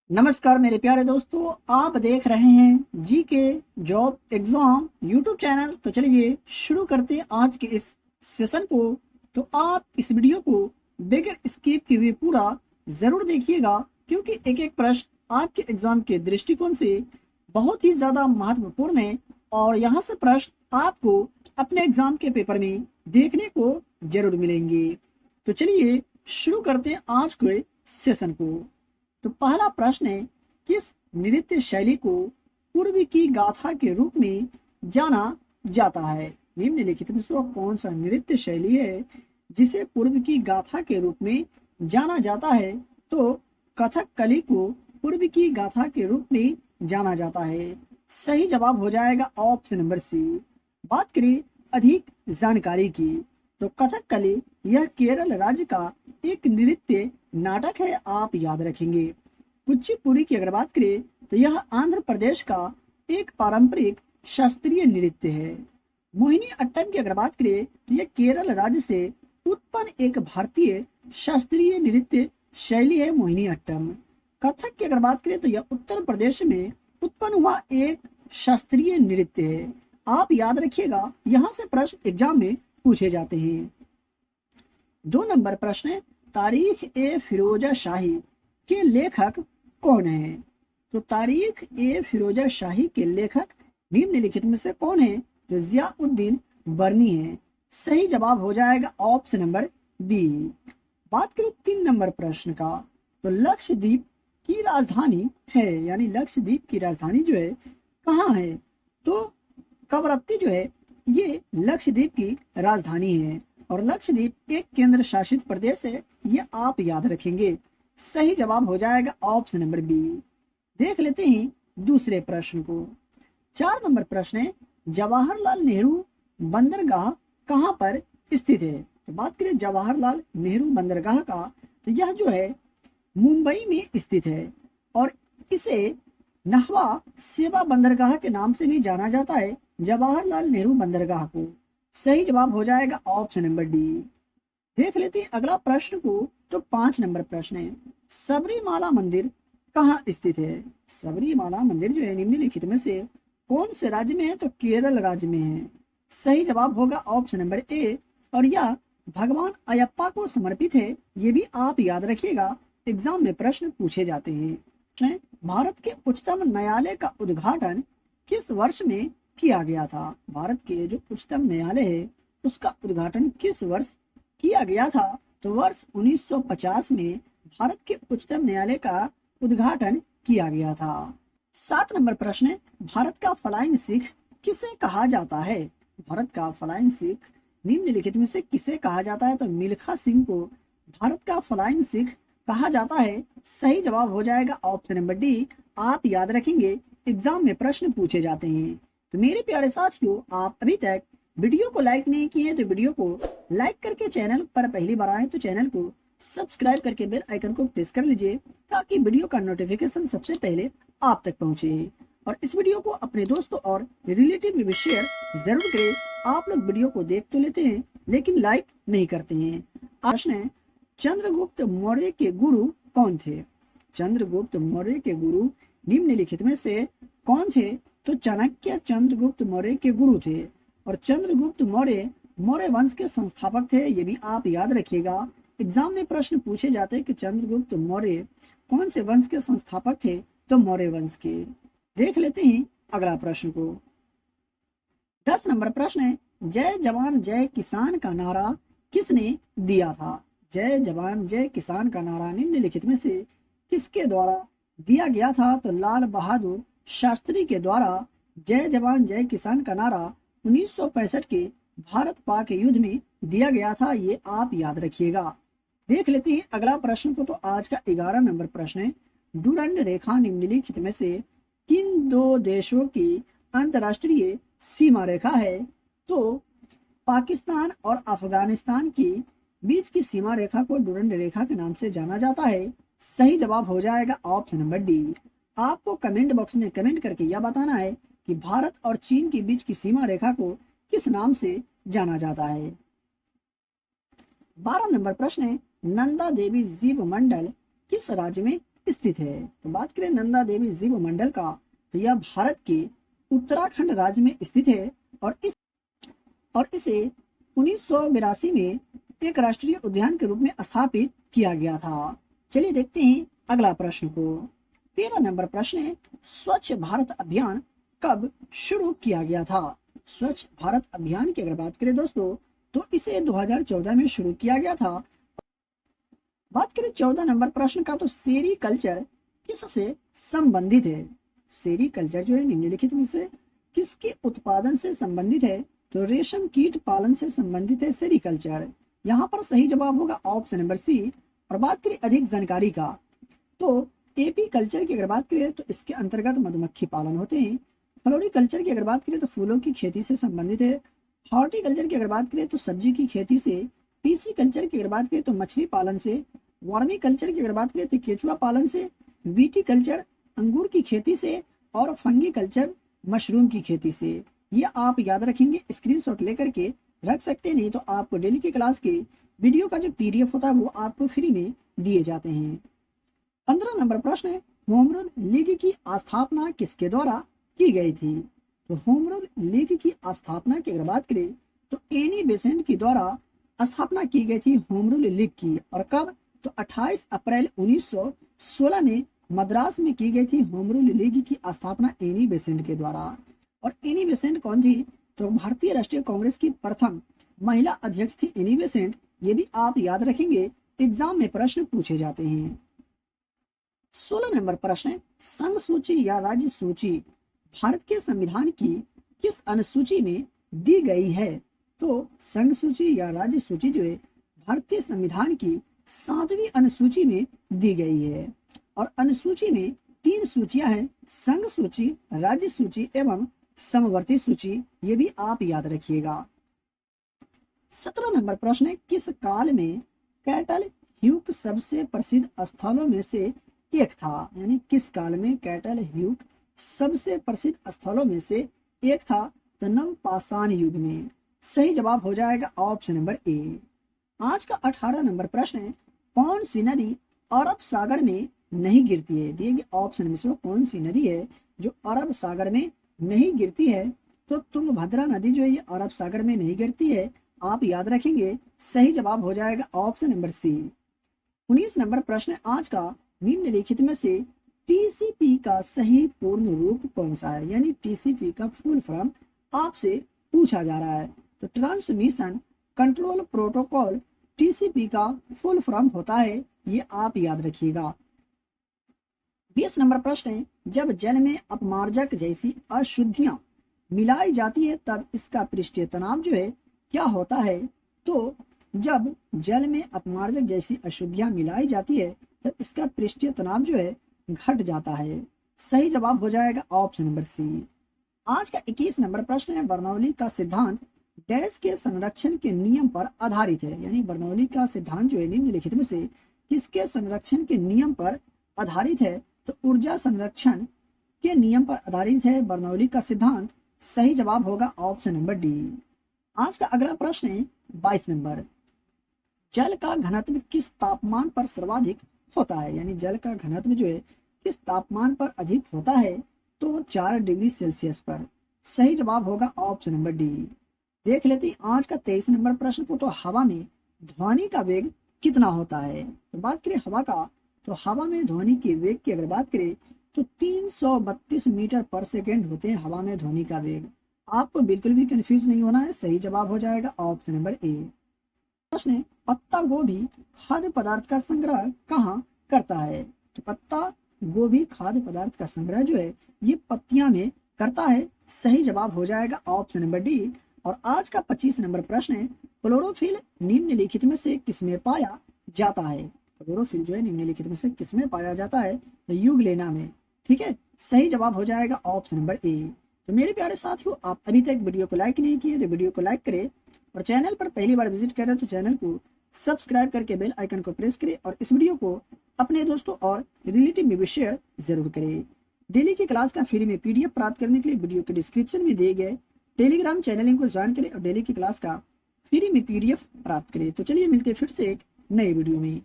नमस्कार मेरे प्यारे दोस्तों, आप देख रहे हैं जी के जॉब एग्जाम यूट्यूब चैनल। तो चलिए शुरू करते हैं आज के इस सेशन को। तो आप इस वीडियो को बगैर स्किप किए हुए पूरा जरूर देखिएगा, क्योंकि एक एक प्रश्न आपके एग्जाम के दृष्टिकोण से बहुत ही ज्यादा महत्वपूर्ण है और यहाँ से प्रश्न आपको अपने एग्जाम के पेपर में देखने को जरूर मिलेंगे। तो चलिए शुरू करते हैं आज के सेशन को। तो पहला प्रश्न है, किस नृत्य शैली को पूर्व की गाथा के रूप में जाना जाता है? निम्नलिखित में से कौन सा नृत्य शैली है जिसे पूर्व की गाथा के रूप में जाना जाता है? तो कथकली को पूर्व की गाथा के रूप में जाना जाता है। सही जवाब हो जाएगा ऑप्शन नंबर सी। बात करें अधिक जानकारी की, तो कथकली यह केरल राज्य का एक नृत्य नाटक है, आप याद रखेंगे। कुचिपुड़ी की अगर बात करें तो यह आंध्र प्रदेश का एक पारंपरिक शास्त्रीय नृत्य है। मोहिनी अट्टम की अगर बात करें तो यह केरल राज्य से उत्पन्न एक भारतीय शास्त्रीय नृत्य शैली है, मोहिनी अट्टम। कथक की अगर बात करें तो यह उत्तर प्रदेश में उत्पन्न हुआ एक शास्त्रीय नृत्य है, आप याद रखिएगा, यहाँ से प्रश्न एग्जाम में पूछे जाते हैं। 2 नंबर प्रश्न है, तारीख ए फिरोजा शाही के लेखक कौन है? तो तारीख ए फिरोजा शाही के लेखक निम्नलिखित में से कौन है? जो जियाउद्दीन बर्नी है। सही जवाब हो जाएगा ऑप्शन नंबर बी। बात करें 3 नंबर प्रश्न का, तो लक्षद्वीप की राजधानी है, यानी लक्षद्वीप की राजधानी जो है कहाँ है? तो कवरत्ती जो है ये लक्षद्वीप की राजधानी है और लक्षद्वीप एक केंद्र शासित प्रदेश है, ये आप याद रखेंगे। सही जवाब हो जाएगा ऑप्शन नंबर बी। देख लेते हैं दूसरे प्रश्न को। 4 नंबर प्रश्न है, जवाहरलाल नेहरू बंदरगाह कहाँ पर स्थित है? तो बात करें जवाहरलाल नेहरू बंदरगाह का, तो यह जो है मुंबई में स्थित है और इसे नहवा सेवा बंदरगाह के नाम से भी जाना जाता है, जवाहरलाल नेहरू बंदरगाह को। सही जवाब हो जाएगा ऑप्शन नंबर डी। देख लेते हैं अगला प्रश्न को। तो 5 नंबर प्रश्न है, सबरीमाला मंदिर कहाँ स्थित है? सबरीमाला मंदिर जो है निम्नलिखित में से कौन से राज्य में है? तो केरल राज्य में है। सही जवाब होगा ऑप्शन नंबर ए और यह भगवान अयप्पा को समर्पित है, ये भी आप याद रखिएगा, एग्जाम में प्रश्न पूछे जाते हैं। भारत के उच्चतम न्यायालय का उद्घाटन किस वर्ष में किया गया था? भारत के जो उच्चतम न्यायालय है उसका उद्घाटन किस वर्ष किया गया था? तो वर्ष 1950 में भारत के उच्चतम न्यायालय का उद्घाटन किया गया था। 7 नंबर प्रश्न है, भारत का फ्लाइंग सिख किसे कहा जाता है? भारत का फ्लाइंग सिख निम्नलिखित में से किसे कहा जाता है? तो मिल्खा सिंह को भारत का फ्लाइंग सिख कहा जाता है। सही जवाब हो जाएगा ऑप्शन नंबर डी, आप याद रखेंगे, एग्जाम में प्रश्न पूछे जाते हैं। तो मेरे प्यारे साथियों, आप अभी तक वीडियो को लाइक नहीं किए तो वीडियो को लाइक करके चैनल पर पहली बार आए तो चैनल को सब्सक्राइब करके बेल आइकन को प्रेस कर लीजिए, ताकि वीडियो का नोटिफिकेशन सबसे पहले आप तक पहुंचे। और इस वीडियो को अपने दोस्तों और रिलेटिव में शेयर जरूर करें। आप लोग वीडियो को देख तो लेते हैं लेकिन लाइक नहीं करते हैं। प्रश्न है, चंद्रगुप्त मौर्य के गुरु कौन थे? चंद्रगुप्त मौर्य के गुरु निम्नलिखित में से कौन थे? तो चाणक्य चंद्रगुप्त मौर्य के गुरु थे और चंद्रगुप्त मौर्य मौर्य वंश के संस्थापक थे, ये भी आप याद रखिएगा, एग्जाम में प्रश्न पूछे जाते हैं कि चंद्रगुप्त मौर्य कौन से वंश के संस्थापक थे? तो मौर्य वंश के। देख लेते हैं अगला प्रश्न को। 10 नंबर प्रश्न है, जय जवान जय किसान का नारा किसने दिया था? जय जवान जय किसान का नारा निम्नलिखित में से किसके द्वारा दिया गया था? तो लाल बहादुर शास्त्री के द्वारा जय जवान जय किसान का नारा 1965 के भारत पाक युद्ध में दिया गया था, ये आप याद रखिएगा। देख लेते हैं अगला प्रश्न को। तो आज का 11 नंबर प्रश्न है, डुरंड रेखा निम्नलिखित में से किन 2 देशों की अंतरराष्ट्रीय सीमा रेखा है? तो पाकिस्तान और अफगानिस्तान की बीच की सीमा रेखा को डुरंड रेखा के नाम से जाना जाता है। सही जवाब हो जाएगा ऑप्शन नंबर डी। आपको कमेंट बॉक्स में कमेंट करके यह बताना है कि भारत और चीन के बीच की सीमा रेखा को किस नाम से जाना जाता है। 12 नंबर प्रश्न है, नंदा देवी जीव मंडल किस राज्य में स्थित है? तो बात करें नंदा देवी जीव मंडल का, तो यह भारत के उत्तराखंड राज्य में स्थित है और इसे 1982 में एक राष्ट्रीय उद्यान के रूप में स्थापित किया गया था। चलिए देखते हैं अगला प्रश्न को। 13 नंबर प्रश्न है, स्वच्छ भारत अभियान कब शुरू किया गया था? स्वच्छ भारत अभियान की अगर बात करें दोस्तों, तो इसे 2014 में शुरू किया गया था। बात करें 14 नंबर प्रश्न का, तो सेरीकल्चर किससे संबंधित है? सेरीकल्चर जो है निम्नलिखित में से किसके उत्पादन से संबंधित है? तो रेशम कीट पालन से संबंधित है सेरीकल्चर। यहाँ पर सही जवाब होगा ऑप्शन नंबर सी। और बात करें अधिक जानकारी का, तो एपी कल्चर की अगर बात करें तो इसके अंतर्गत मधुमक्खी पालन होते हैं। फ्लोरिकल्चर की अगर बात करें तो फूलों की खेती से संबंधित है। हॉर्टिकल्चर की अगर बात करें तो सब्जी की खेती से। पीसी कल्चर की अगर बात करें तो मछली पालन से। वर्मी कल्चर की अगर बात करें तो केचुआ पालन से। बीटी कल्चर अंगूर की खेती से। और फंगी कल्चर मशरूम की खेती से। ये आप याद रखेंगे, स्क्रीनशॉट लेकर के रख सकते, नहीं तो आपको डेली की क्लास के वीडियो का जो पीडीएफ होता है वो आपको फ्री में दिए जाते हैं। 15 नंबर प्रश्न है, होम रूल लीग की स्थापना किसके द्वारा की गई थी? तो होम रूल लीग की स्थापना की अगर बात करें तो एनी बेसेंट के द्वारा स्थापना की गई थी होम रूल लीग की। और कब? तो 28 अप्रैल 1916 में मद्रास में की गई थी होम रूल लीग की स्थापना एनी बेसेंट के द्वारा। और एनी बेसेंट कौन थी? तो भारतीय राष्ट्रीय कांग्रेस की प्रथम महिला अध्यक्ष थी एनी बेसेंट। ये भी आप याद रखेंगे, एग्जाम में प्रश्न पूछे जाते हैं। 16 नंबर प्रश्न है, संघ सूची या राज्य सूची भारत के संविधान की किस अनुसूची में दी गई है? तो संघ सूची या राज्य सूची जो है भारतीय संविधान की 7वीं अनुसूची में दी गई है। और अनुसूची में 3 सूचियां हैं, संघ सूची, राज्य सूची एवं समवर्ती सूची। ये भी आप याद रखिएगा। 17 नंबर प्रश्न है, किस काल में कैटल ह्यूक सबसे प्रसिद्ध स्थलों में से एक था? यानी किस काल में कैटल ह्यूक सबसे प्रसिद्ध स्थलों में से एक था? तो नवपाषाण युग में। सही जवाब हो जाएगा ऑप्शन नंबर ए। आज का 18 नंबर प्रश्न है, कौन सी नदी अरब सागर में नहीं गिरती है? दिए गए ऑप्शन में से कौन सी नदी है जो अरब सागर में नहीं गिरती है? तो तुंगभद्रा नदी जो है ये अरब सागर में नहीं गिरती है, आप याद रखेंगे। सही जवाब हो जाएगा ऑप्शन नंबर सी। 19 नंबर प्रश्न आज का, निम्नलिखित में से टीसीपी का सही पूर्ण रूप कौन सा है? यानी टीसीपी का फुल फॉर्म आपसे पूछा जा रहा है। तो ट्रांसमिशन कंट्रोल प्रोटोकॉल टीसीपी का फुल फॉर्म होता है, ये आप याद रखिएगा। 20 नंबर प्रश्न है, जब जल में अपमार्जक जैसी अशुद्धियां मिलाई जाती है तब इसका पृष्ठीय तनाव जो है क्या होता है? तो जब जल में अपमार्जक जैसी अशुद्धियां मिलाई जाती है तब इसका पृष्ठीय तनाव जो है घट जाता है। सही जवाब हो जाएगा ऑप्शन नंबर सी। आज का 21 नंबर प्रश्न है, बर्नौली का सिद्धांत डैश के संरक्षण के नियम पर आधारित है? यानी बर्नौली का सिद्धांत जो है निम्नलिखित में से किसके संरक्षण के नियम पर आधारित है? तो ऊर्जा संरक्षण के नियम पर आधारित है बर्नौली का सिद्धांत। सही जवाब होगा ऑप्शन नंबर डी। आज का अगला प्रश्न है 22 नंबर, जल का घनत्व किस तापमान पर सर्वाधिक होता है? यानी जल का घनत्व जो है किस तापमान पर अधिक होता है? तो 4 डिग्री सेल्सियस पर। सही जवाब होगा ऑप्शन नंबर डी। देख लेते हैं आज का 23 नंबर प्रश्न को, तो हवा में ध्वनि का वेग कितना होता है? तो बात करें हवा का, तो हवा में ध्वनि के वेग की अगर बात करें तो 332 मीटर पर सेकेंड होते हैं हवा में ध्वनि का वेग। आपको बिल्कुल भी कंफ्यूज नहीं होना है, सही जवाब हो जाएगा ऑप्शन नंबर ए। प्रश्न है, पत्ता गोभी खाद्य पदार्थ का संग्रह कहाँ करता है? तो पत्ता गोभी खाद्य पदार्थ का संग्रह जो है ये पत्तियां में करता है। सही जवाब हो जाएगा ऑप्शन नंबर डी। और आज का 25 नंबर प्रश्न है, क्लोरोफिल निम्नलिखित में से किसमें पाया जाता है? क्लोरोफिल जो है निम्नलिखित में से किसमें पाया जाता है? तो यूग्लेना में। ठीक है, सही जवाब हो जाएगा ऑप्शन नंबर ए। तो मेरे प्यारे साथियों, आप अभी तक वीडियो को लाइक नहीं किए तो वीडियो को लाइक करें, और चैनल पर पहली बार विजिट कर रहे हैं तो चैनल को सब्सक्राइब करके बेल आइकन को प्रेस करें, और इस वीडियो को अपने दोस्तों और रिलेटिव में भी शेयर जरूर करें। डेली की क्लास का फ्री में पीडीएफ प्राप्त करने के लिए वीडियो के डिस्क्रिप्शन में दिए गए टेलीग्राम चैनल लिंक को ज्वाइन करें और डेली की क्लास का फ्री में पीडीएफ प्राप्त करें। तो चलिए मिलते हैं फिर से एक नए वीडियो में।